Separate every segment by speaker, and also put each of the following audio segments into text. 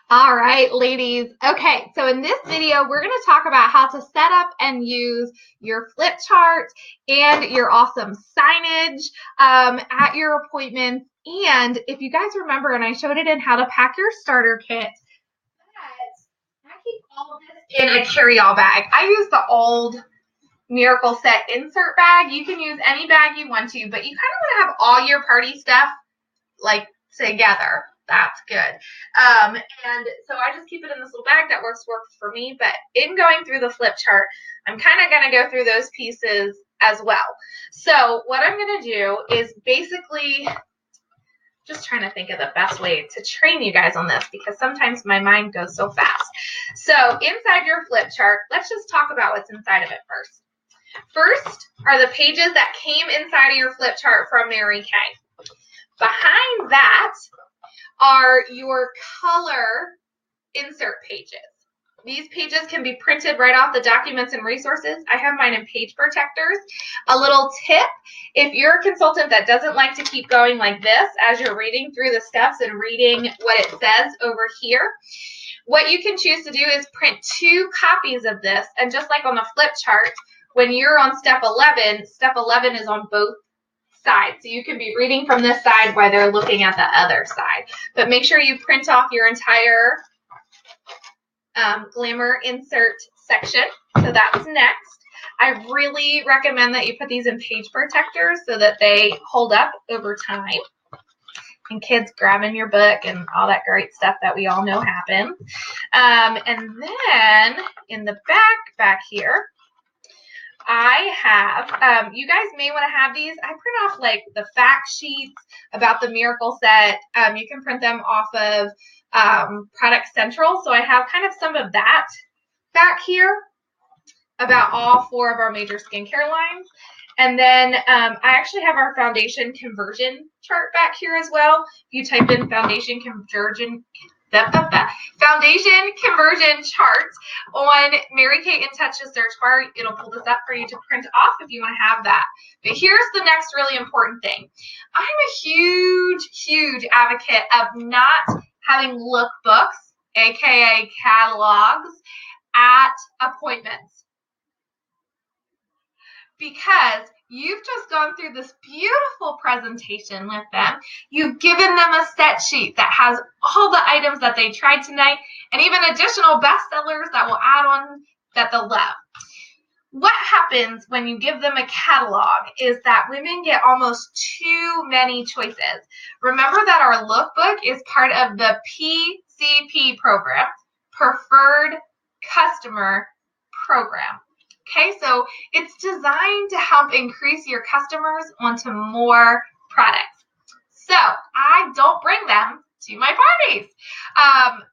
Speaker 1: All right, ladies. Okay, so in this video, we're going to talk about how to set up and use your flip chart and your awesome signage at your appointments. And if you guys remember, and I showed it in how to pack your starter kit, I keep all of this in a carry-all bag. I use the old Miracle Set insert bag. You can use any bag you want to, but you kind of want to have all your party stuff like together. That's good. And so I just keep it in this little bag that works for me. But in going through the flip chart, I'm kind of going to go through those pieces as well. So what I'm going to do is basically just trying to think of the best way to train you guys on this because sometimes my mind goes so fast. So inside your flip chart, let's just talk about what's inside of it first. First are the pages that came inside of your flip chart from Mary Kay. Behind that are your color insert pages. These pages can be printed right off the documents and resources. I have mine in page protectors. A little tip, if you're a consultant that doesn't like to keep going like this as you're reading through the steps and reading what it says over here, what you can choose to do is print 2 copies of this. And just like on the flip chart, when you're on step 11 is on both sides. So you can be reading from this side while they're looking at the other side. But make sure you print off your entire glamour insert section. So that's next. I really recommend that you put these in page protectors so that they hold up over time. And kids grabbing your book and all that great stuff that we all know happens. And then in the back here, I have, you guys may want to have these. I print off like the fact sheets about the Miracle Set. You can print them off of Product Central. So I have kind of some of that back here about all 4 of our major skincare lines. And then I actually have our foundation conversion chart back here as well. If you type in foundation conversion charts on Mary Kay In Touch's search bar, it'll pull this up for you to print off if you want to have that. But here's the next really important thing. I'm a huge advocate of not having lookbooks, aka catalogs, at appointments. Because you've just gone through this beautiful presentation with them. You've given them a set sheet that has all the items that they tried tonight and even additional bestsellers that will add on that they'll love. What happens when you give them a catalog is that women get almost too many choices. Remember that our lookbook is part of the PCP program, Preferred Customer Program. Okay, so it's designed to help increase your customers onto more products. So I don't bring them to my parties.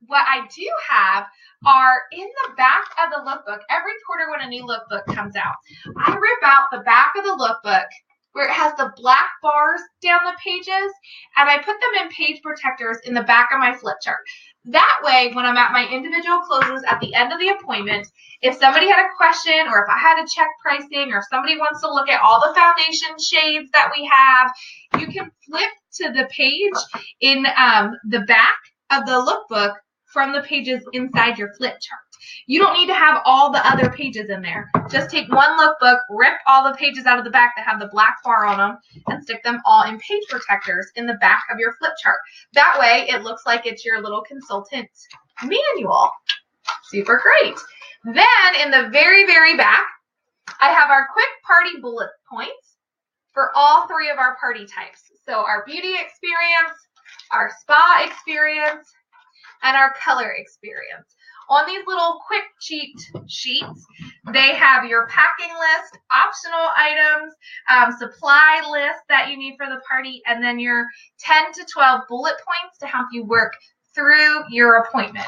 Speaker 1: What I do have are in the back of the lookbook. Every quarter when a new lookbook comes out, I rip out the back of the lookbook where it has the black bars down the pages, and I put them in page protectors in the back of my flip chart. That way, when I'm at my individual closes at the end of the appointment, if somebody had a question or if I had to check pricing or if somebody wants to look at all the foundation shades that we have, you can flip to the page in the back of the lookbook from the pages inside your flip chart. You don't need to have all the other pages in there. Just take one lookbook, rip all the pages out of the back that have the black bar on them, and stick them all in page protectors in the back of your flip chart. That way, it looks like it's your little consultant manual. Super great. Then, in the very back, I have our quick party bullet points for all 3 of our party types. So our beauty experience, our spa experience, and our color experience. On these little quick cheat sheets, they have your packing list, optional items, supply list that you need for the party, and then your 10 to 12 bullet points to help you work through your appointment.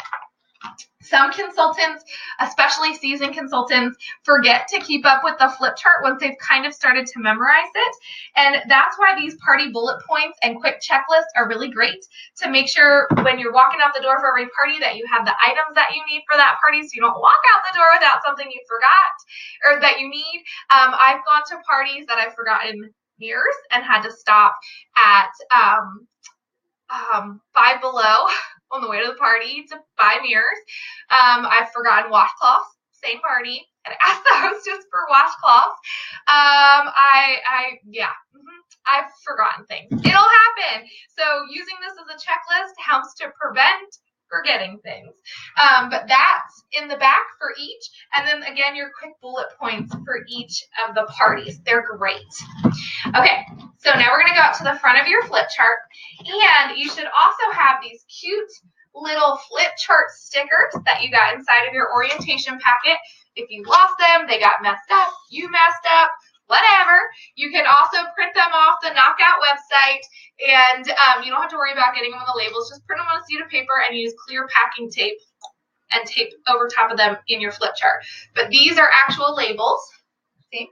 Speaker 1: Some consultants, especially seasoned consultants, forget to keep up with the flip chart once they've kind of started to memorize it. And that's why these party bullet points and quick checklists are really great to make sure when you're walking out the door for every party that you have the items that you need for that party so you don't walk out the door without something you forgot or that you need. I've gone to parties that I've forgotten mirrors and had to stop at Five Below on the way to the party to buy mirrors. I've forgotten washcloths, same party, and asked the hostess for washcloths. I've forgotten things. It'll happen. So using this as a checklist helps to prevent forgetting things. But that's in the back for each. And then again, your quick bullet points for each of the parties. They're great. Okay, so now we're going to go up to the front of your flip chart. And you should also have these cute little flip chart stickers that you got inside of your orientation packet. If you lost them, they got messed up, you messed up, whatever. You can also print them off the Knockout website, and you don't have to worry about getting them on the labels. Just print them on a sheet of paper and use clear packing tape and tape over top of them in your flip chart. But these are actual labels, see?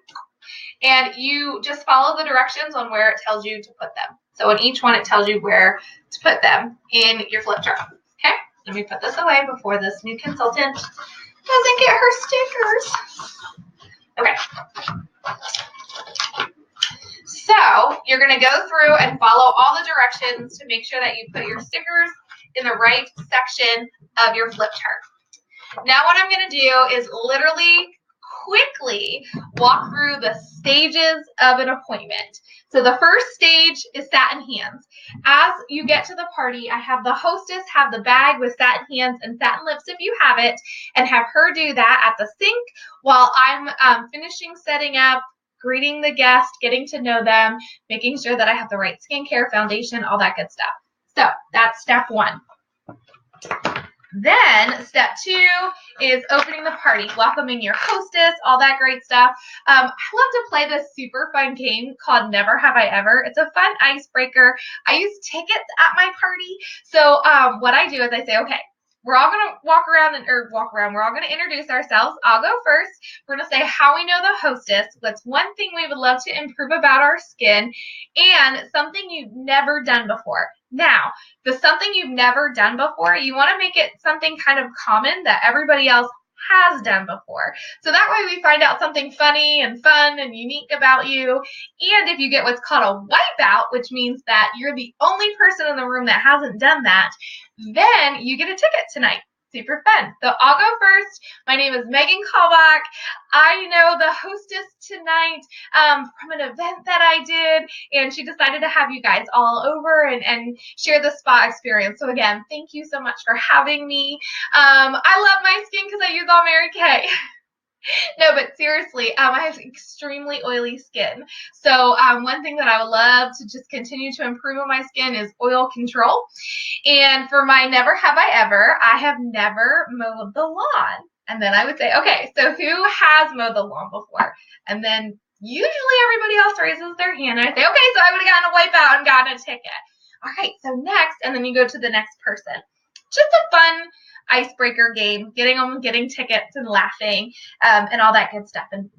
Speaker 1: And you just follow the directions on where it tells you to put them. So in each one, it tells you where to put them in your flip chart. Okay, let me put this away before this new consultant doesn't get her stickers. Okay. So you're going to go through and follow all the directions to make sure that you put your stickers in the right section of your flip chart. Now what I'm going to do is literally quickly walk through the stages of an appointment. So the first stage is satin hands. As you get to the party, I have the hostess have the bag with satin hands and satin lips if you have it, and have her do that at the sink while I'm finishing setting up, greeting the guest, getting to know them, making sure that I have the right skincare, foundation, all that good stuff. So that's step one. Then step two is opening the party, welcoming your hostess, all that great stuff. I love to play this super fun game called Never Have I Ever. It's a fun icebreaker. I use tickets at my party. So what I do is I say, okay, we're all going to we're all going to introduce ourselves. I'll go first. We're going to say how we know the hostess, what's one thing we would love to improve about our skin, and something you've never done before. Now, the something you've never done before, you want to make it something kind of common that everybody else has done before. So that way we find out something funny and fun and unique about you. And if you get what's called a wipeout, which means that you're the only person in the room that hasn't done that, then you get a ticket tonight. Super fun. So I'll go first. My name is Megan Kalbach. I know the hostess tonight from an event that I did, and she decided to have you guys all over and share the spa experience. So again, thank you so much for having me. I love my skin because I use all Mary Kay. No, but seriously, I have extremely oily skin. So one thing that I would love to just continue to improve on my skin is oil control. And for my never have I ever, I have never mowed the lawn. And then I would say, okay, so who has mowed the lawn before? And then usually everybody else raises their hand. And I say, okay, so I would have gotten a wipeout and gotten a ticket. All right, so next, and then you go to the next person. Just a fun icebreaker game, getting tickets and laughing and all that good stuff, and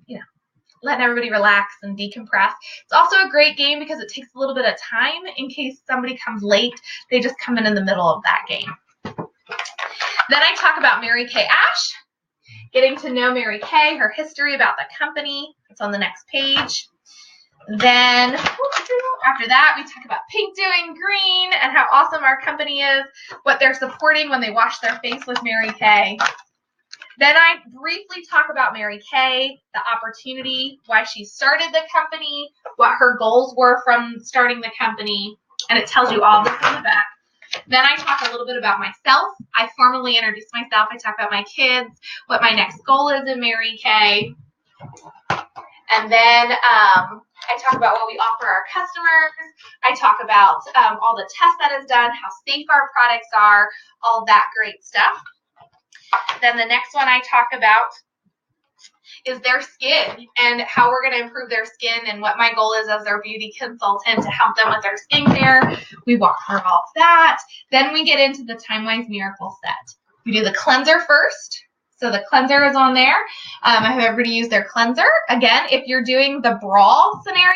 Speaker 1: letting everybody relax and decompress. It's also a great game because it takes a little bit of time in case somebody comes late. They just come in the middle of that game. Then I talk about Mary Kay Ash, getting to know Mary Kay, her history about the company. It's on the next page. Then after that, we talk about pink doing green and how awesome our company is, what they're supporting when they wash their face with Mary Kay. Then I briefly talk about Mary Kay, the opportunity, why she started the company, what her goals were from starting the company, and it tells you all this in the back. Then I talk a little bit about myself. I formally introduce myself. I talk about my kids, what my next goal is in Mary Kay. And then I talk about what we offer our customers. I talk about all the tests that is done, how safe our products are, all that great stuff. Then the next one I talk about is their skin and how we're going to improve their skin and what my goal is as their beauty consultant to help them with their skincare. We walk through all of that. Then we get into the Time-Wise Miracle Set. We do the cleanser first. So the cleanser is on there. I have everybody use their cleanser. Again, if you're doing the brawl scenario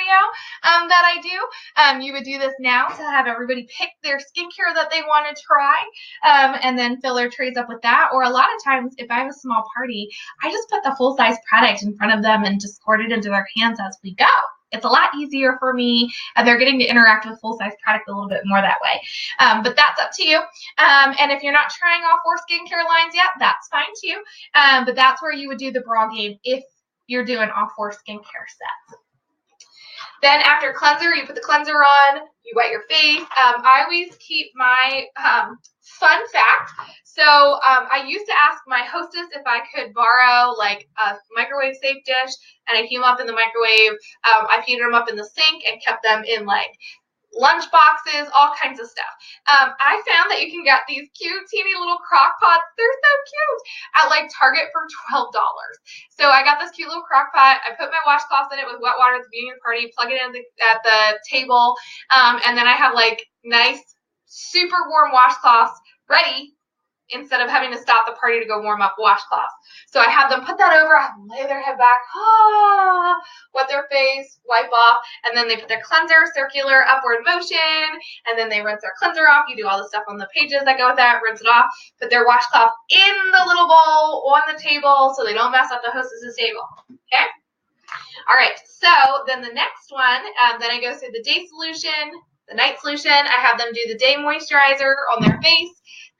Speaker 1: that I do, you would do this now to have everybody pick their skincare that they want to try and then fill their trays up with that. Or a lot of times, if I have a small party, I just put the full-size product in front of them and just squirt it into their hands as we go. It's a lot easier for me, and they're getting to interact with full-size product a little bit more that way. But that's up to you. And if you're not trying all 4 skincare lines yet, that's fine too. But that's where you would do the bra game if you're doing all 4 skincare sets. Then after cleanser, you put the cleanser on, you wet your face. I always keep my fun fact. So I used to ask my hostess if I could borrow like a microwave safe dish, and I heat them up in the microwave. I've heated them up in the sink and kept them in like lunch boxes, all kinds of stuff. I found that you can get these cute, teeny little crock pots. They're so cute at like Target for $12. So I got this cute little crock pot. I put my washcloths in it with wet water at the beginning of the party, plug it in at the table, and then I have like nice, super warm washcloths ready instead of having to stop the party to go warm up washcloths. So I have them put that over, I have them lay their head back, wet their face, wipe off, and then they put their cleanser, circular upward motion, and then they rinse their cleanser off. You do all the stuff on the pages that go with that, rinse it off, put their washcloth in the little bowl on the table so they don't mess up the hostess's table, okay? All right, so then the next one, then I go through the day solution, the night solution. I have them do the day moisturizer on their face,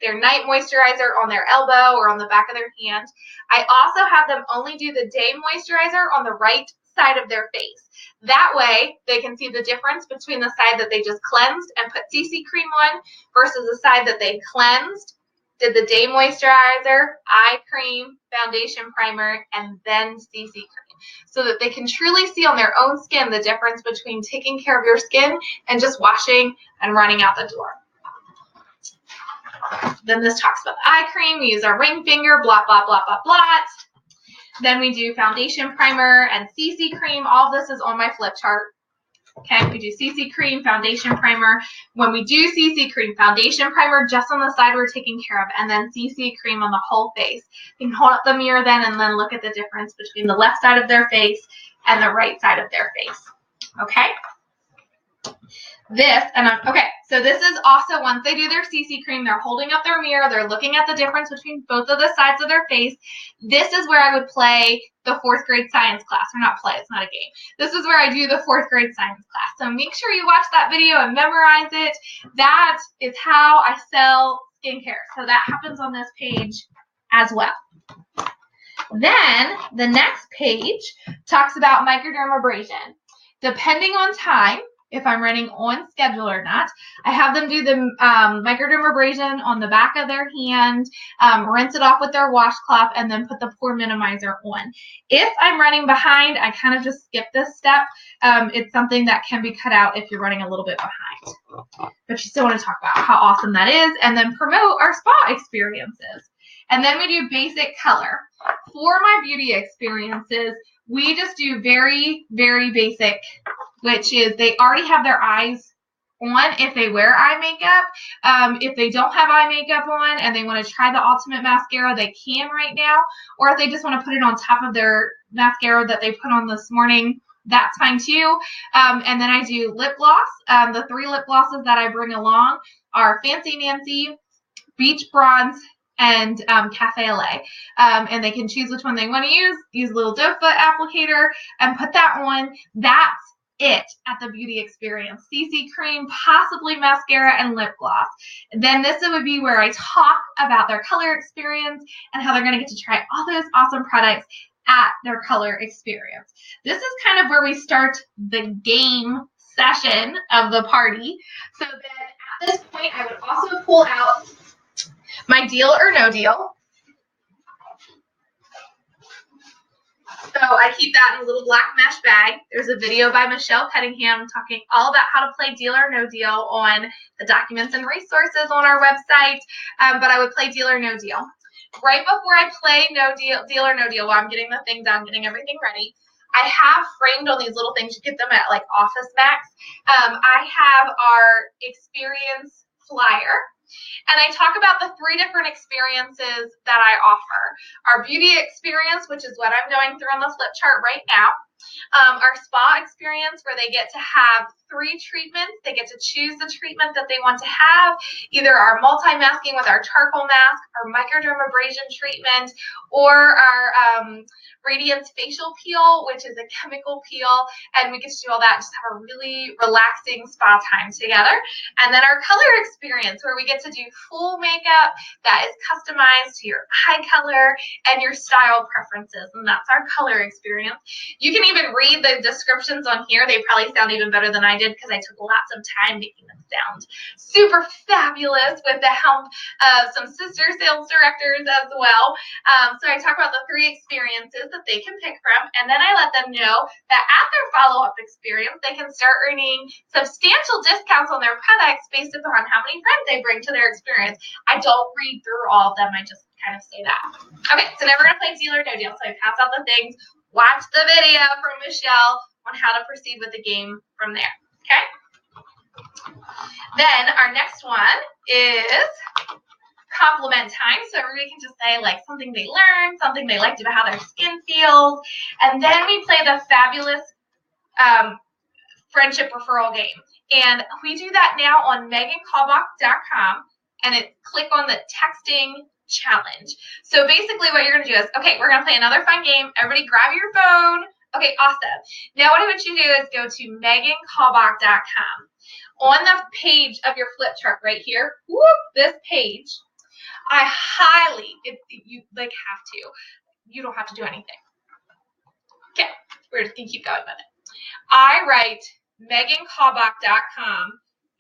Speaker 1: their night moisturizer on their elbow or on the back of their hand. I also have them only do the day moisturizer on the right side of their face. That way, they can see the difference between the side that they just cleansed and put CC cream on versus the side that they cleansed, did the day moisturizer, eye cream, foundation primer, and then CC cream, so that they can truly see on their own skin the difference between taking care of your skin and just washing and running out the door. Then this talks about the eye cream. We use our ring finger, blot, blot, blot, blot, blot. Then we do foundation primer and CC cream. All this is on my flip chart. Okay, we do CC cream, foundation primer. When we do CC cream, foundation primer just on the side we're taking care of, and then CC cream on the whole face. You can hold up the mirror then and then look at the difference between the left side of their face and the right side of their face. Okay? So this is also, once they do their CC cream, they're holding up their mirror, they're looking at the difference between both of the sides of their face. This is where I would play the 4th grade science class, or not play, it's not a game. This is where I do the 4th grade science class. So make sure you watch that video and memorize it. That is how I sell skincare. So that happens on this page as well. Then the next page talks about microdermabrasion. Depending on time, if I'm running on schedule or not, I have them do the microdermabrasion on the back of their hand, rinse it off with their washcloth, and then put the pore minimizer on. If I'm running behind, I kind of just skip this step. It's something that can be cut out if you're running a little bit behind. But you still want to talk about how awesome that is, and then promote our spa experiences. And then we do basic color. For my beauty experiences, we just do very, very basic, which is they already have their eyes on if they wear eye makeup. If they don't have eye makeup on and they want to try the Ultimate Mascara, they can right now. Or if they just want to put it on top of their mascara that they put on this morning, that's fine too. And then I do lip gloss. The 3 lip glosses that I bring along are Fancy Nancy, Beach Bronze, and Cafe LA. And they can choose which one they want to use a little doe foot applicator and put that on. That's it at the beauty experience. CC cream, possibly mascara, and lip gloss. Then this would be where I talk about their color experience and how they're going to get to try all those awesome products at their color experience. This is kind of where we start the game session of the party. So then at this point, I would also pull out my deal or no deal. So I keep that in a little black mesh bag. There's a video by Michelle Cunningham talking all about how to play deal or no deal on the documents and resources on our website. But I would play deal or no deal. Right before I play deal or no deal, while I'm getting the thing done, getting everything ready, I have framed on these little things. You get them at like Office Max. I have our experience flyer. And I talk about the 3 different experiences that I offer. Our beauty experience, which is what I'm going through on the flip chart right now. Our spa experience, where they get to have 3 treatments. They get to choose the treatment that they want to have, either our multi-masking with our charcoal mask, our microdermabrasion treatment, or our Radiance facial peel, which is a chemical peel, and we get to do all that and just have a really relaxing spa time together. And then our color experience, where we get to do full makeup that is customized to your eye color and your style preferences, and that's our color experience. You can even read the descriptions on here. They probably sound even better than I did because I took lots of time making them sound super fabulous with the help of some sister sales directors as well. So I talk about the 3 experiences that they can pick from, and then I let them know that at their follow-up experience, they can start earning substantial discounts on their products based upon how many friends they bring to their experience. I don't read through all of them. I just kind of say that. Okay, so now we're going to play Deal or No Deal. So I pass out the things. Watch the video from Michelle on how to proceed with the game from there. Okay? Then our next one is compliment time. So everybody can just say like something they learned, something they liked about how their skin feels. And then we play the fabulous friendship referral game. And we do that now on megancallback.com, and click on the texting challenge. So basically what you're going to do is, okay, we're going to play another fun game. Everybody grab your phone. Okay, awesome. Now what I want you to do is go to megancallback.com. On the page of your flip chart right here, this page, I highly, if you like have to, you don't have to do anything. Okay, we're just going to keep going with it. I write megancallback.com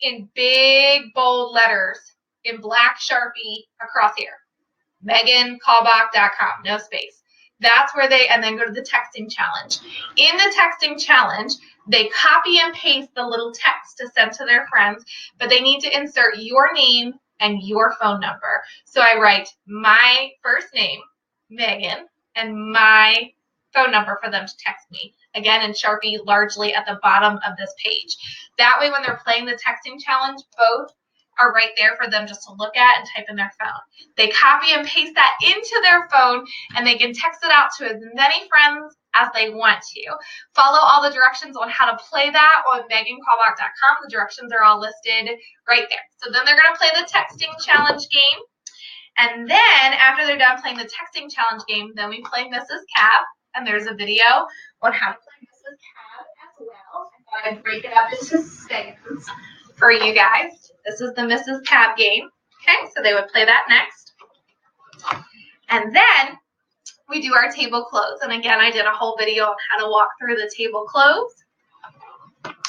Speaker 1: in big, bold letters in black Sharpie across here. megancallback.com, no space. That's where and then go to the texting challenge. In the texting challenge, they copy and paste the little text to send to their friends, but they need to insert your name and your phone number. So I write my first name, Megan, and my phone number for them to text me. Again, in Sharpie, largely at the bottom of this page. That way, when they're playing the texting challenge, both are right there for them just to look at and type in their phone. They copy and paste that into their phone, and they can text it out to as many friends as they want to. Follow all the directions on how to play that on megancallback.com. The directions are all listed right there. So then they're going to play the texting challenge game. And then after they're done playing the texting challenge game, then we play Mrs. Cab. And there's a video on how to play Mrs. Cab as well. I thought I'd break it up into segments for you guys. This is the Mrs. Cab game. Okay, so they would play that next. And then we do our table close. And again, I did a whole video on how to walk through the table close.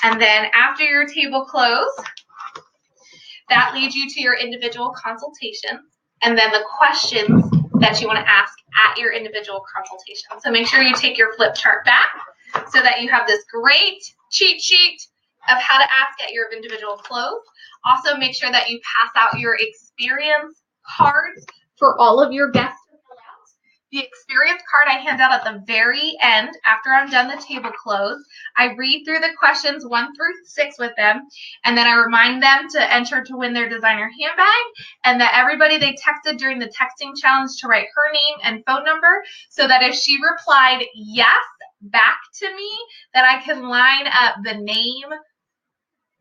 Speaker 1: And then after your table close, that leads you to your individual consultation. And then the questions that you want to ask at your individual consultation. So make sure you take your flip chart back so that you have this great cheat sheet of how to ask at your individual close. Also, make sure that you pass out your experience cards for all of your guests to fill out. The experience card I hand out at the very end after I'm done the table close. I read through the questions 1 through 6 with them, and then I remind them to enter to win their designer handbag, and that everybody they texted during the texting challenge to write her name and phone number, so that if she replied yes back to me, that I can line up the name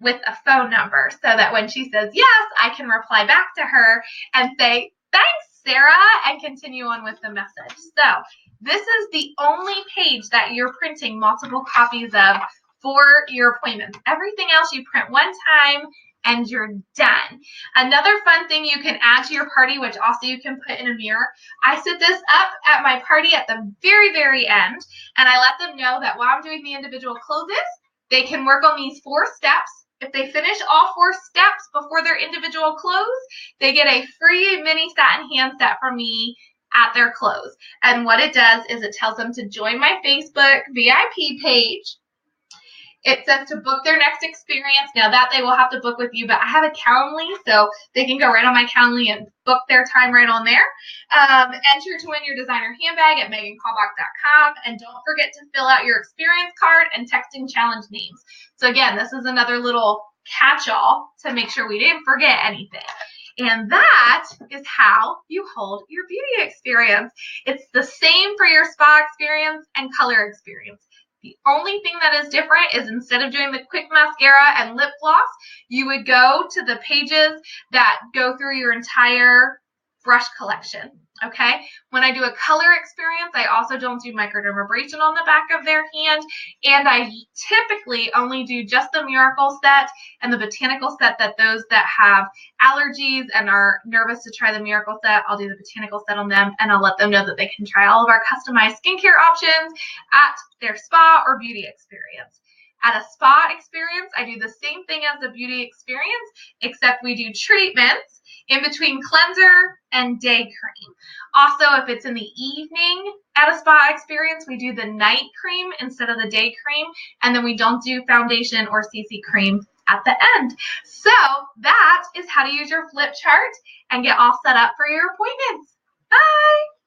Speaker 1: with a phone number, so that when she says yes, I can reply back to her and say, thanks, Sarah, and continue on with the message. So this is the only page that you're printing multiple copies of for your appointments. Everything else you print one time and you're done. Another fun thing you can add to your party, which also you can put in a mirror, I set this up at my party at the very, very end, and I let them know that while I'm doing the individual closes, they can work on these 4 steps. If they finish all 4 steps before their individual close, they get a free mini satin hand set from me at their close. And what it does is it tells them to join my Facebook VIP page. It says to book their next experience. Now that they will have to book with you, but I have a Calendly, so they can go right on my Calendly and book their time right on there. Enter to win your designer handbag at megancallback.com, and don't forget to fill out your experience card and texting challenge names. So again, this is another little catch-all to make sure we didn't forget anything. And that is how you hold your beauty experience. It's the same for your spa experience and color experience. The only thing that is different is instead of doing the quick mascara and lip gloss, you would go to the pages that go through your entire brush collection. Okay, when I do a color experience, I also don't do microdermabrasion on the back of their hand, and I typically only do just the Miracle set and the Botanical set. That those that have allergies and are nervous to try the Miracle set, I'll do the Botanical set on them, and I'll let them know that they can try all of our customized skincare options at their spa or beauty experience. At a spa experience, I do the same thing as the beauty experience, except we do treatments in between cleanser and day cream. Also, if it's in the evening at a spa experience, we do the night cream instead of the day cream, and then we don't do foundation or CC cream at the end. So that is how to use your FlipChart and get all set up for your appointments. Bye!